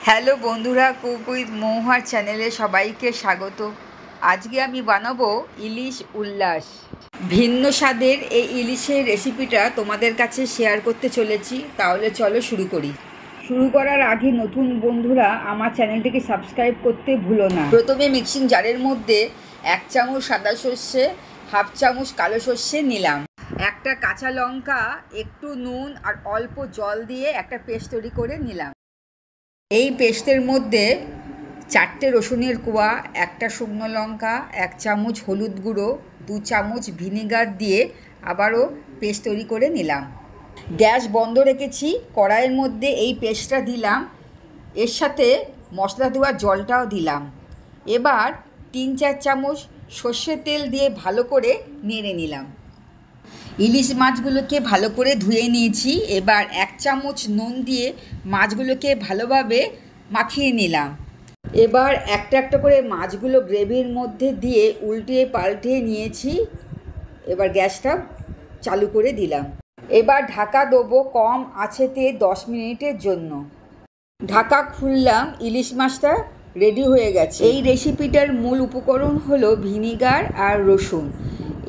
Hello বন্ধুরা, cook with মৌহার চ্যানেলে সবাইকে স্বাগত। আজকে আমি বানাবো ইলিশ উল্লাস। ভিন্ন স্বাদের এই ইলিশের রেসিপিটা তোমাদের কাছে শেয়ার করতে চলেছি। তাহলে চলো শুরু করি। শুরু করার আগে নতুন বন্ধুরা আমার চ্যানেলটিকে সাবস্ক্রাইব করতে ভুলো না। প্রথমে মিক্সিং জারের মধ্যে 1 চামচ সাদা সর্ষে, 1/2 চামচ কালো সর্ষে নিলাম। একটা কাঁচা লঙ্কা, একটু নুন আর অল্প জল দিয়ে একটা পেস্ট তৈরি করে নিলাম। এই পেস্টের মধ্যে 4টে রসুনের কোয়া, একটা শুকনো লঙ্কা, 1 চামচ হলুদ গুঁড়ো, 2 চামচ ভিনেগার দিয়ে আবারও পেস্ট তৈরি করে নিলাম। গ্যাস বন্ধ রেখেছি। কড়াইয়ের মধ্যে এই পেস্টটা দিলাম, এর সাথে মশলা ধোয়ার জলটাও দিলাম। এবার 3-4 চামচ সর্ষের তেল দিয়ে ভালো করে নেড়ে নিলাম। ইলিশ মাছগুলোকে ভালো করে ধুয়ে নিয়েছি। এবার 1 চামচ নুন দিয়ে মাছগুলোকে ভালোভাবে মাখিয়ে নিলাম। এবার একটা একটা করে মাছগুলো গ্রেভির মধ্যে দিয়ে উল্টিয়ে পাল্টিয়ে নিয়েছি। এবার গ্যাসটা চালু করে দিলাম। এবার ঢাকা দেবো কম আঁচেতে 10 মিনিটের জন্য। ঢাকা খুললাম, ইলিশ মাছটা রেডি হয়ে গেছে। এই রেসিপিটার মূল উপকরণ হলো ভিনিগার আর রসুন।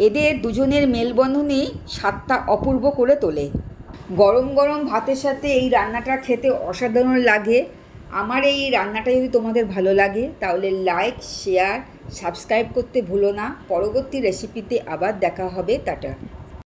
এদের দুজনের মেলবন্ধনই স্বাদটা অপূর্ব করে তোলে। গরম গরম ভাতের সাথে এই রান্নাটা খেতে অসাধারণ লাগে। আমার এই রান্নাটা যদি তোমাদের ভালো লাগে তাহলে লাইক, শেয়ার, সাবস্ক্রাইব করতে ভুলো না। পরবর্তী রেসিপিতে আবার দেখা হবে। টাটা।